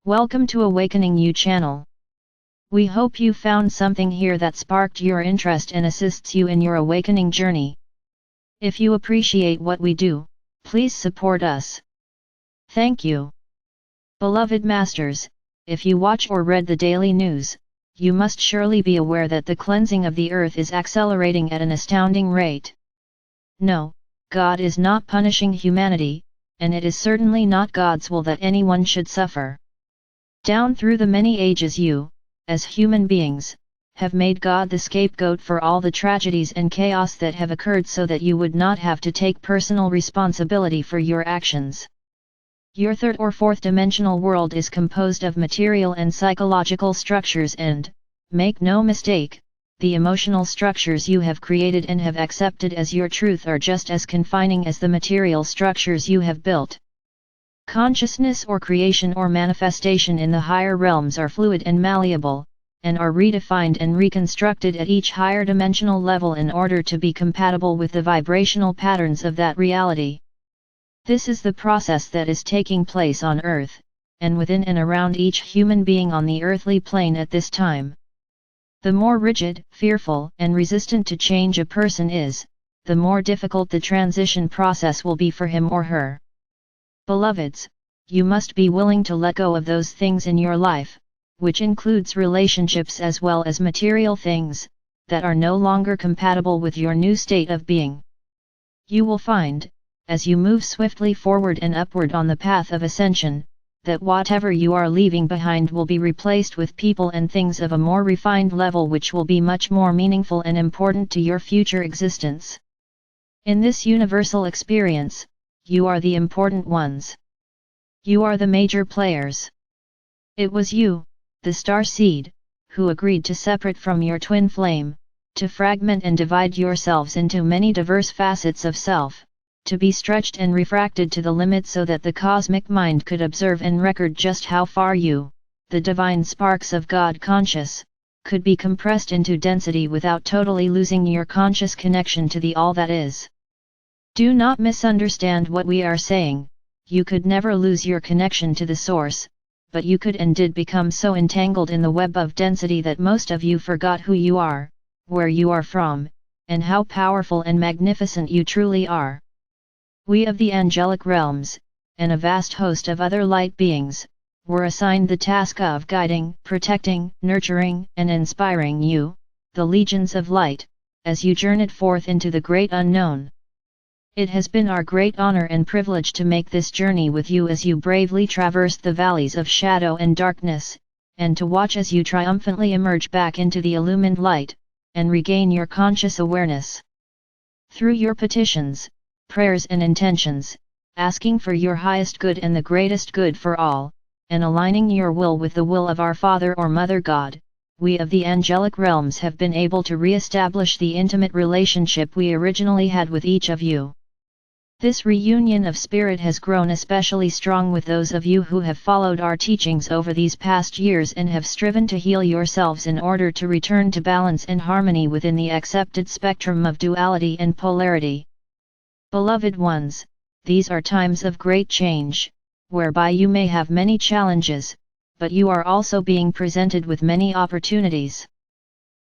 Welcome to AwakeningYOU channel. We hope you found something here that sparked your interest and assists you in your awakening journey. If you appreciate what we do, please support us. Thank you. Beloved Masters, if you watch or read the daily news, you must surely be aware that the cleansing of the earth is accelerating at an astounding rate. No, God is not punishing humanity, and it is certainly not God's will that anyone should suffer. Down through the many ages you, as human beings, have made God the scapegoat for all the tragedies and chaos that have occurred so that you would not have to take personal responsibility for your actions. Your third or fourth dimensional world is composed of material and psychological structures and, make no mistake, the emotional structures you have created and have accepted as your truth are just as confining as the material structures you have built. Consciousness or creation or manifestation in the higher realms are fluid and malleable, and are redefined and reconstructed at each higher dimensional level in order to be compatible with the vibrational patterns of that reality. This is the process that is taking place on Earth, and within and around each human being on the earthly plane at this time. The more rigid, fearful, and resistant to change a person is, the more difficult the transition process will be for him or her. Beloveds, you must be willing to let go of those things in your life, which includes relationships as well as material things, that are no longer compatible with your new state of being. You will find, as you move swiftly forward and upward on the path of ascension, that whatever you are leaving behind will be replaced with people and things of a more refined level which will be much more meaningful and important to your future existence. In this universal experience, you are the important ones. You are the major players. It was you, the star seed, who agreed to separate from your twin flame, to fragment and divide yourselves into many diverse facets of self, to be stretched and refracted to the limit so that the cosmic mind could observe and record just how far you, the divine sparks of God conscious, could be compressed into density without totally losing your conscious connection to the all that is. Do not misunderstand what we are saying. You could never lose your connection to the source, but you could and did become so entangled in the web of density that most of you forgot who you are, where you are from, and how powerful and magnificent you truly are. We of the angelic realms, and a vast host of other light beings, were assigned the task of guiding, protecting, nurturing, and inspiring you, the legions of light, as you journeyed forth into the great unknown. It has been our great honor and privilege to make this journey with you as you bravely traversed the valleys of shadow and darkness, and to watch as you triumphantly emerge back into the illumined light, and regain your conscious awareness. Through your petitions, prayers and intentions, asking for your highest good and the greatest good for all, and aligning your will with the will of our Father or Mother God, we of the angelic realms have been able to re-establish the intimate relationship we originally had with each of you. This reunion of spirit has grown especially strong with those of you who have followed our teachings over these past years and have striven to heal yourselves in order to return to balance and harmony within the accepted spectrum of duality and polarity. Beloved ones, these are times of great change, whereby you may have many challenges, but you are also being presented with many opportunities.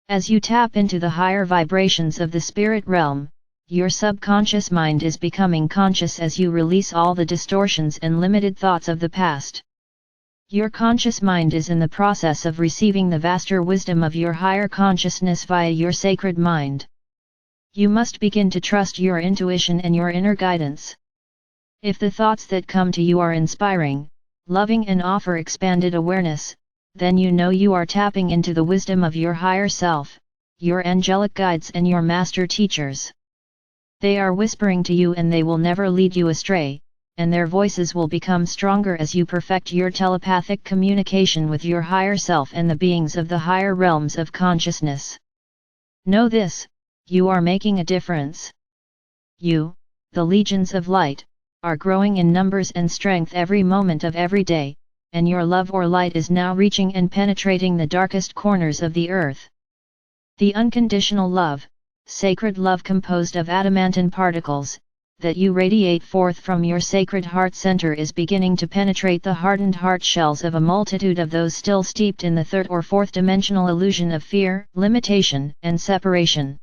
As you tap into the higher vibrations of the spirit realm, your subconscious mind is becoming conscious as you release all the distortions and limited thoughts of the past. Your conscious mind is in the process of receiving the vaster wisdom of your higher consciousness via your sacred mind. You must begin to trust your intuition and your inner guidance. If the thoughts that come to you are inspiring, loving and offer expanded awareness, then you know you are tapping into the wisdom of your higher self, your angelic guides and your master teachers. They are whispering to you and they will never lead you astray, and their voices will become stronger as you perfect your telepathic communication with your higher self and the beings of the higher realms of consciousness. Know this, you are making a difference. You, the legions of light, are growing in numbers and strength every moment of every day, and your love or light is now reaching and penetrating the darkest corners of the earth. The unconditional love, sacred love composed of adamantine particles, that you radiate forth from your sacred heart center is beginning to penetrate the hardened heart shells of a multitude of those still steeped in the third or fourth dimensional illusion of fear, limitation, and separation.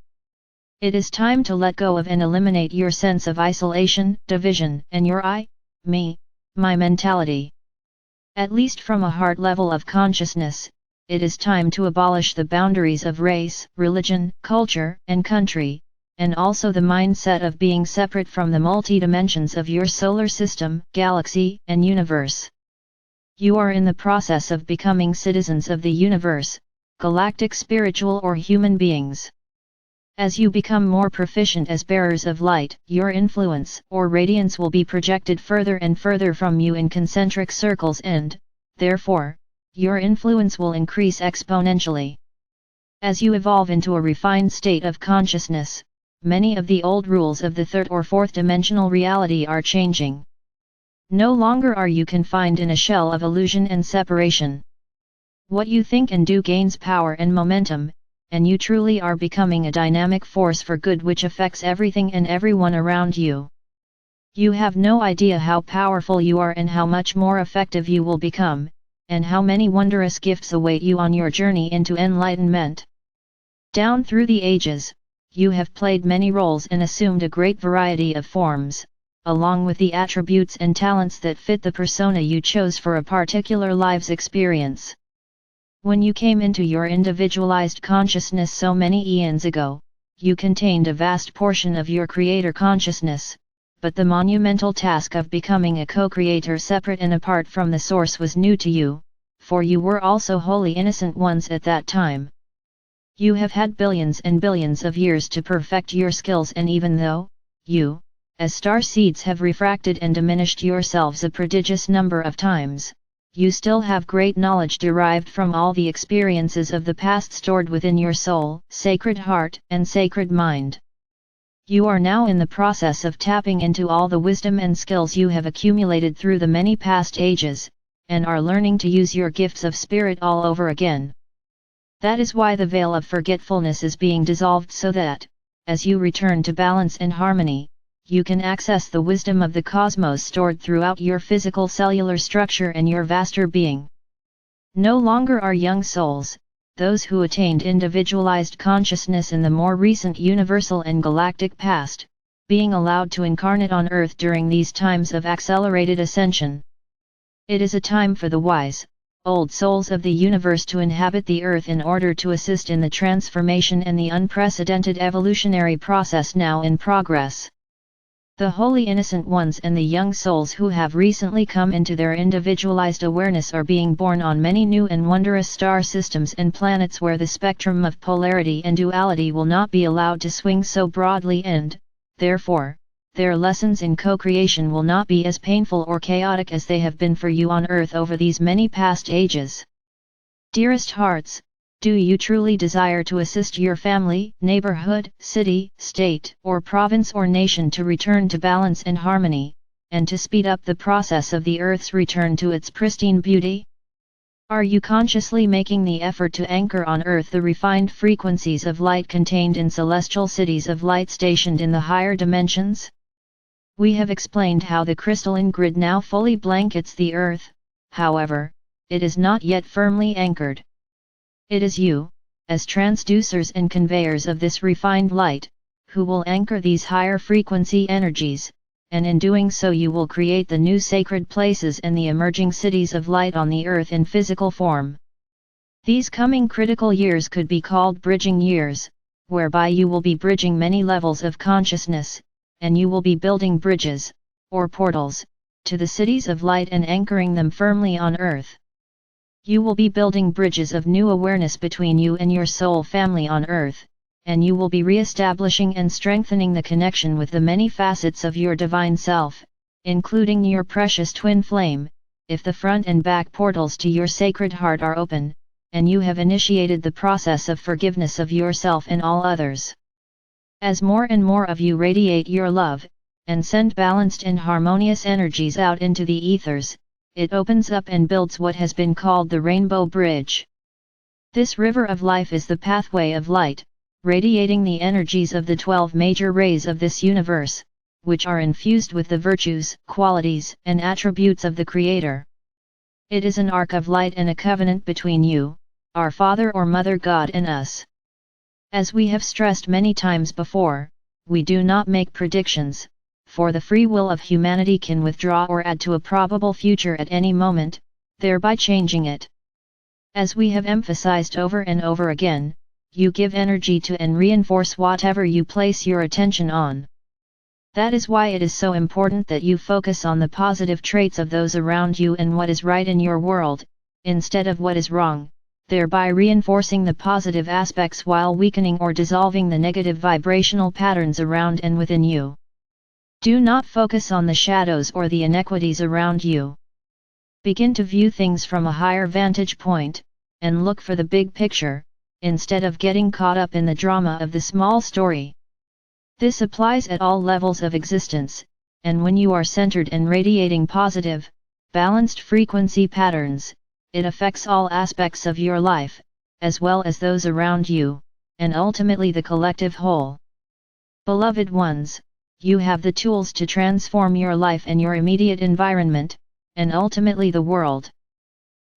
It is time to let go of and eliminate your sense of isolation, division, and your I, me, my mentality. At least from a heart level of consciousness, it is time to abolish the boundaries of race, religion, culture, and country, and also the mindset of being separate from the multi-dimensions of your solar system, galaxy, and universe. You are in the process of becoming citizens of the universe, galactic spiritual or human beings. As you become more proficient as bearers of light, your influence or radiance will be projected further and further from you in concentric circles and, therefore, your influence will increase exponentially. As you evolve into a refined state of consciousness, many of the old rules of the third or fourth dimensional reality are changing. No longer are you confined in a shell of illusion and separation. What you think and do gains power and momentum, and you truly are becoming a dynamic force for good which affects everything and everyone around you. You have no idea how powerful you are and how much more effective you will become, and how many wondrous gifts await you on your journey into enlightenment. Down through the ages, you have played many roles and assumed a great variety of forms, along with the attributes and talents that fit the persona you chose for a particular life's experience. When you came into your individualized consciousness so many eons ago, you contained a vast portion of your creator consciousness, but the monumental task of becoming a co-creator separate and apart from the source was new to you, for you were also wholly innocent ones at that time. You have had billions and billions of years to perfect your skills, and even though, you, as star seeds have refracted and diminished yourselves a prodigious number of times, you still have great knowledge derived from all the experiences of the past stored within your soul, sacred heart, and sacred mind. You are now in the process of tapping into all the wisdom and skills you have accumulated through the many past ages, and are learning to use your gifts of spirit all over again. That is why the veil of forgetfulness is being dissolved so that, as you return to balance and harmony, you can access the wisdom of the cosmos stored throughout your physical cellular structure and your vaster being. No longer are young souls, those who attained individualized consciousness in the more recent universal and galactic past, being allowed to incarnate on Earth during these times of accelerated ascension. It is a time for the wise, old souls of the universe to inhabit the Earth in order to assist in the transformation and the unprecedented evolutionary process now in progress. The holy innocent ones and the young souls who have recently come into their individualized awareness are being born on many new and wondrous star systems and planets where the spectrum of polarity and duality will not be allowed to swing so broadly and, therefore, their lessons in co-creation will not be as painful or chaotic as they have been for you on Earth over these many past ages. Dearest hearts, do you truly desire to assist your family, neighborhood, city, state, or province or nation to return to balance and harmony, and to speed up the process of the Earth's return to its pristine beauty? Are you consciously making the effort to anchor on Earth the refined frequencies of light contained in celestial cities of light stationed in the higher dimensions? We have explained how the crystalline grid now fully blankets the Earth, however, it is not yet firmly anchored. It is you, as transducers and conveyors of this refined light, who will anchor these higher frequency energies, and in doing so you will create the new sacred places and the emerging cities of light on the Earth in physical form. These coming critical years could be called bridging years, whereby you will be bridging many levels of consciousness, and you will be building bridges, or portals, to the cities of light and anchoring them firmly on Earth. You will be building bridges of new awareness between you and your soul family on Earth, and you will be re-establishing and strengthening the connection with the many facets of your divine self, including your precious twin flame, if the front and back portals to your sacred heart are open, and you have initiated the process of forgiveness of yourself and all others. As more and more of you radiate your love, and send balanced and harmonious energies out into the ethers, it opens up and builds what has been called the Rainbow Bridge. This river of life is the pathway of light, radiating the energies of the 12 major rays of this universe, which are infused with the virtues, qualities, and attributes of the Creator. It is an arc of light and a covenant between you, our Father or Mother God, and us. As we have stressed many times before, we do not make predictions, for the free will of humanity can withdraw or add to a probable future at any moment, thereby changing it. As we have emphasized over and over again, you give energy to and reinforce whatever you place your attention on. That is why it is so important that you focus on the positive traits of those around you and what is right in your world, instead of what is wrong, thereby reinforcing the positive aspects while weakening or dissolving the negative vibrational patterns around and within you. Do not focus on the shadows or the inequities around you. Begin to view things from a higher vantage point, and look for the big picture, instead of getting caught up in the drama of the small story. This applies at all levels of existence, and when you are centered and radiating positive, balanced frequency patterns, it affects all aspects of your life, as well as those around you, and ultimately the collective whole. Beloved ones, you have the tools to transform your life and your immediate environment, and ultimately the world.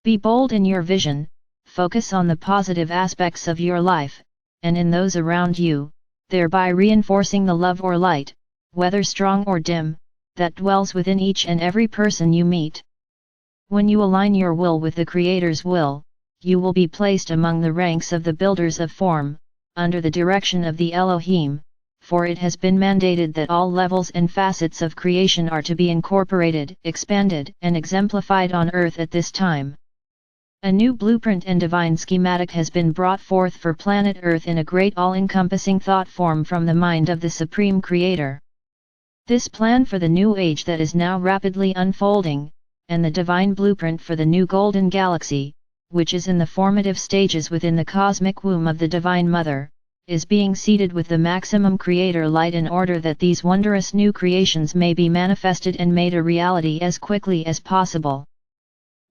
Be bold in your vision, focus on the positive aspects of your life, and in those around you, thereby reinforcing the love or light, whether strong or dim, that dwells within each and every person you meet. When you align your will with the Creator's will, you will be placed among the ranks of the builders of form, under the direction of the Elohim, for it has been mandated that all levels and facets of creation are to be incorporated, expanded, and exemplified on earth at this time. A new blueprint and divine schematic has been brought forth for planet Earth in a great all-encompassing thought form from the mind of the Supreme Creator. This plan for the new age that is now rapidly unfolding, and the divine blueprint for the new golden galaxy, which is in the formative stages within the cosmic womb of the Divine Mother, is being seeded with the maximum Creator light in order that these wondrous new creations may be manifested and made a reality as quickly as possible.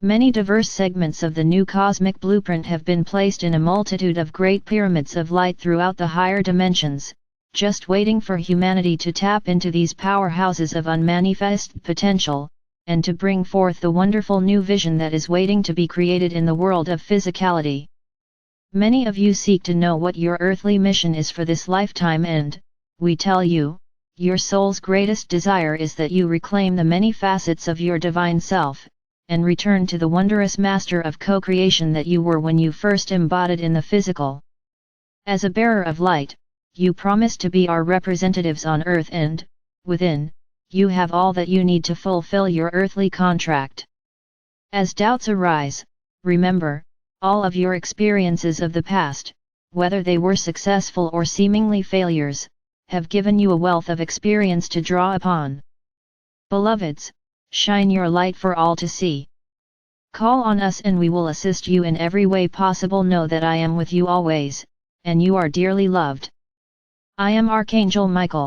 Many diverse segments of the new cosmic blueprint have been placed in a multitude of great pyramids of light throughout the higher dimensions, just waiting for humanity to tap into these powerhouses of unmanifest potential, and to bring forth the wonderful new vision that is waiting to be created in the world of physicality. Many of you seek to know what your earthly mission is for this lifetime, and, we tell you, your soul's greatest desire is that you reclaim the many facets of your divine self, and return to the wondrous master of co-creation that you were when you first embodied in the physical. As a bearer of light, you promise to be our representatives on earth, and, within, you have all that you need to fulfill your earthly contract. As doubts arise, remember, all of your experiences of the past, whether they were successful or seemingly failures, have given you a wealth of experience to draw upon. Beloveds, shine your light for all to see. Call on us and we will assist you in every way possible. Know that I am with you always, and you are dearly loved. I am Archangel Michael.